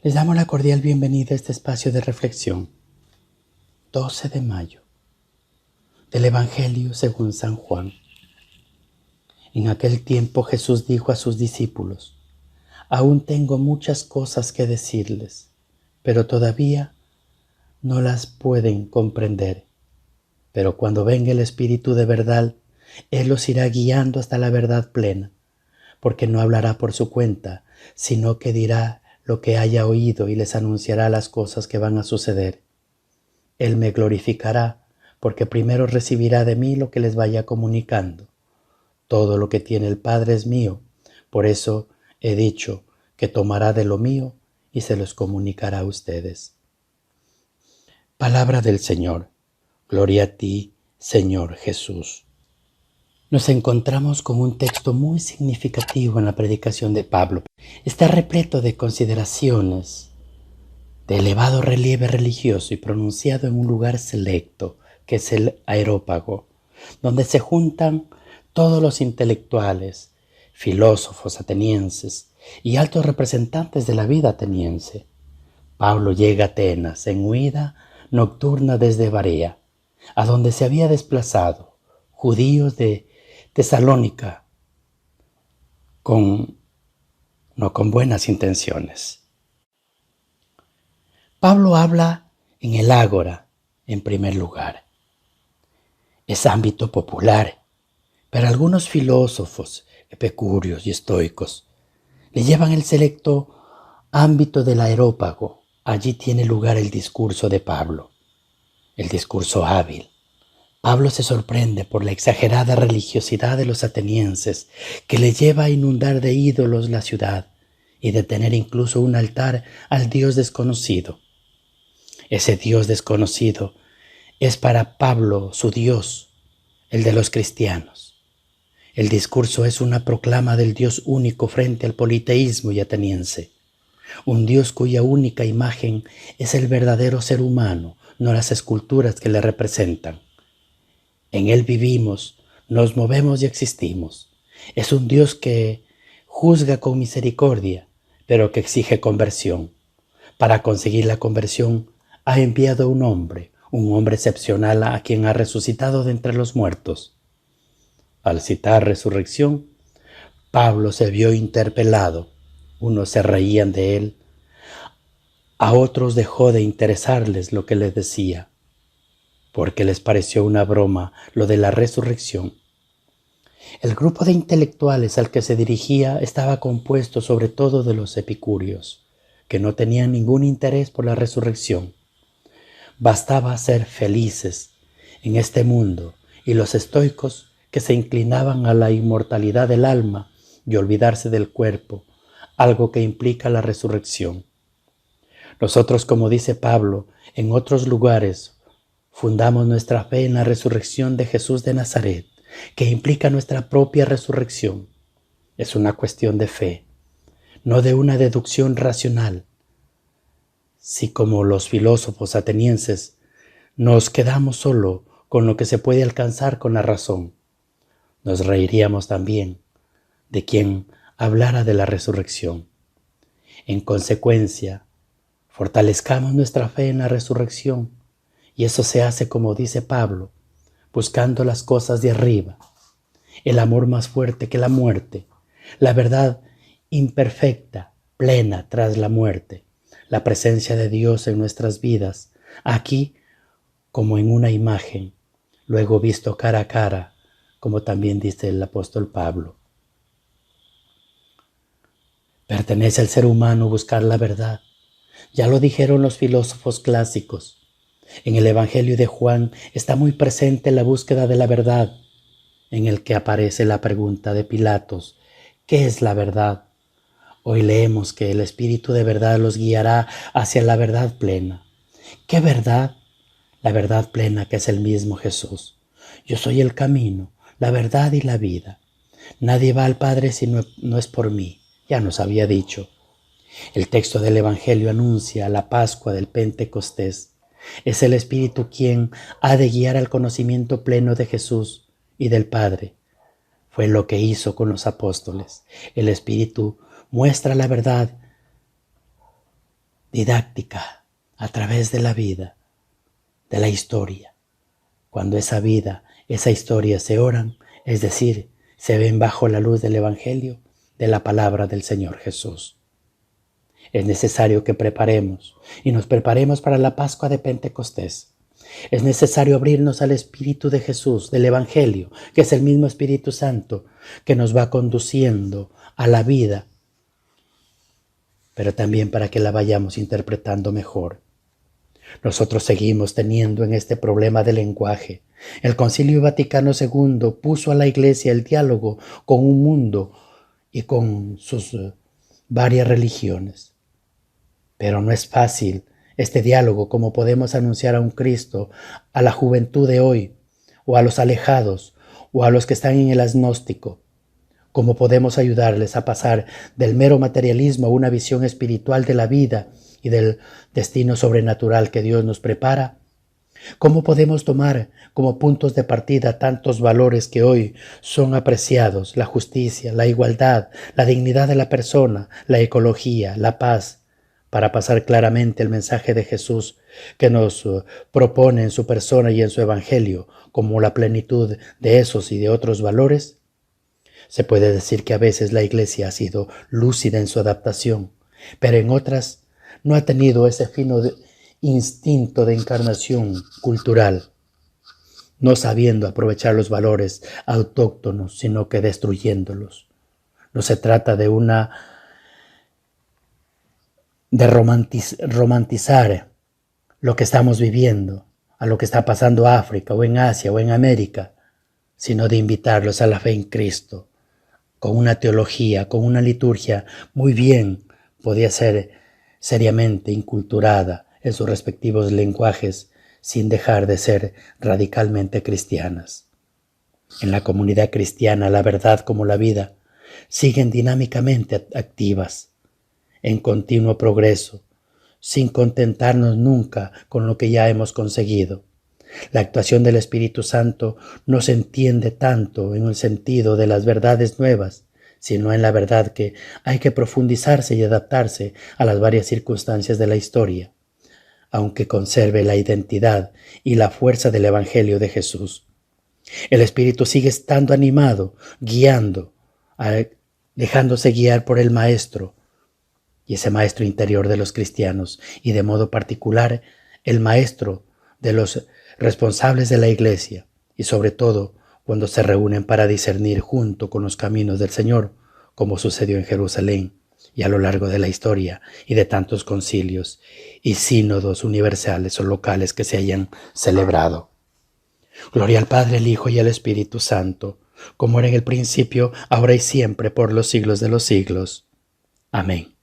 Les damos la cordial bienvenida a este espacio de reflexión. 12 de mayo del Evangelio según San Juan. En aquel tiempo Jesús dijo a sus discípulos: Aún tengo muchas cosas que decirles, pero todavía no las pueden comprender. Pero cuando venga el Espíritu de verdad, Él los irá guiando hasta la verdad plena, porque no hablará por su cuenta, sino que dirá lo que haya oído y les anunciará las cosas que van a suceder. Él me glorificará, porque primero recibirá de mí lo que les vaya comunicando. Todo lo que tiene el Padre es mío, por eso he dicho que tomará de lo mío y se los comunicará a ustedes. Palabra del Señor. Gloria a ti, Señor Jesús. Nos encontramos con un texto muy significativo en la predicación de Pablo. Está repleto de consideraciones de elevado relieve religioso y pronunciado en un lugar selecto, que es el Areópago, donde se juntan todos los intelectuales, filósofos atenienses y altos representantes de la vida ateniense. Pablo llega a Atenas en huida nocturna desde Barea, a donde se había desplazado judíos de Tesalónica no con buenas intenciones. Pablo habla en el ágora, en primer lugar. Es ámbito popular, pero algunos filósofos, epicúreos y estoicos le llevan el selecto ámbito del Areópago. Allí tiene lugar el discurso de Pablo, el discurso hábil. Pablo se sorprende por la exagerada religiosidad de los atenienses, que le lleva a inundar de ídolos la ciudad y de tener incluso un altar al Dios desconocido. Ese Dios desconocido es para Pablo su Dios, el de los cristianos. El discurso es una proclama del Dios único frente al politeísmo y ateniense, un Dios cuya única imagen es el verdadero ser humano, no las esculturas que le representan. En Él vivimos, nos movemos y existimos. Es un Dios que juzga con misericordia, pero que exige conversión. Para conseguir la conversión, ha enviado un hombre excepcional a quien ha resucitado de entre los muertos. Al citar resurrección, Pablo se vio interpelado. Unos se reían de él, a otros dejó de interesarles lo que les decía, porque les pareció una broma lo de la resurrección. El grupo de intelectuales al que se dirigía estaba compuesto sobre todo de los epicúreos, que no tenían ningún interés por la resurrección. Bastaba ser felices en este mundo, y los estoicos, que se inclinaban a la inmortalidad del alma y olvidarse del cuerpo, algo que implica la resurrección. Nosotros, como dice Pablo, en otros lugares, fundamos nuestra fe en la resurrección de Jesús de Nazaret, que implica nuestra propia resurrección. Es una cuestión de fe, no de una deducción racional. Si, como los filósofos atenienses, nos quedamos solo con lo que se puede alcanzar con la razón, nos reiríamos también de quien hablara de la resurrección. En consecuencia, fortalezcamos nuestra fe en la resurrección, y eso se hace, como dice Pablo, buscando las cosas de arriba, el amor más fuerte que la muerte, la verdad imperfecta, plena tras la muerte, la presencia de Dios en nuestras vidas, aquí como en una imagen, luego visto cara a cara, como también dice el apóstol Pablo. Pertenece al ser humano buscar la verdad. Ya lo dijeron los filósofos clásicos. En el Evangelio de Juan está muy presente la búsqueda de la verdad, en el que aparece la pregunta de Pilatos: ¿qué es la verdad? Hoy leemos que el Espíritu de verdad los guiará hacia la verdad plena. ¿Qué verdad? La verdad plena, que es el mismo Jesús. Yo soy el camino, la verdad y la vida. Nadie va al Padre si no es por mí. Ya nos había dicho. El texto del Evangelio anuncia la Pascua del Pentecostés. Es el Espíritu quien ha de guiar al conocimiento pleno de Jesús y del Padre. Fue lo que hizo con los apóstoles. El Espíritu muestra la verdad didáctica a través de la vida, de la historia. Cuando esa vida, esa historia se oran, es decir, se ven bajo la luz del Evangelio, de la palabra del Señor Jesús. Es necesario que preparemos y nos preparemos para la Pascua de Pentecostés. Es necesario abrirnos al Espíritu de Jesús, del Evangelio, que es el mismo Espíritu Santo que nos va conduciendo a la vida, pero también para que la vayamos interpretando mejor. Nosotros seguimos teniendo en este problema del lenguaje. El Concilio Vaticano II puso a la Iglesia el diálogo con un mundo y con sus varias religiones. Pero no es fácil este diálogo como podemos anunciar a un Cristo a la juventud de hoy, o a los alejados, o a los que están en el agnóstico. ¿Cómo podemos ayudarles a pasar del mero materialismo a una visión espiritual de la vida y del destino sobrenatural que Dios nos prepara? ¿Cómo podemos tomar como puntos de partida tantos valores que hoy son apreciados: la justicia, la igualdad, la dignidad de la persona, la ecología, la paz, para pasar claramente el mensaje de Jesús que nos propone en su persona y en su evangelio como la plenitud de esos y de otros valores? Se puede decir que a veces la Iglesia ha sido lúcida en su adaptación, pero en otras no ha tenido ese fino instinto de encarnación cultural, no sabiendo aprovechar los valores autóctonos, sino que destruyéndolos. No se trata de romantizar lo que estamos viviendo, a lo que está pasando en África o en Asia o en América, sino de invitarlos a la fe en Cristo, con una teología, con una liturgia muy bien podía ser seriamente inculturada en sus respectivos lenguajes, sin dejar de ser radicalmente cristianas. En la comunidad cristiana, la verdad como la vida siguen dinámicamente activas, en continuo progreso, sin contentarnos nunca con lo que ya hemos conseguido. La actuación del Espíritu Santo no se entiende tanto en el sentido de las verdades nuevas, sino en la verdad que hay que profundizarse y adaptarse a las varias circunstancias de la historia, aunque conserve la identidad y la fuerza del Evangelio de Jesús. El Espíritu sigue estando animado, guiando, dejándose guiar por el Maestro, y ese Maestro interior de los cristianos, y de modo particular el Maestro de los responsables de la Iglesia, y sobre todo cuando se reúnen para discernir junto con los caminos del Señor, como sucedió en Jerusalén y a lo largo de la historia y de tantos concilios y sínodos universales o locales que se hayan celebrado. Gloria al Padre, al Hijo y al Espíritu Santo, como era en el principio, ahora y siempre, por los siglos de los siglos. Amén.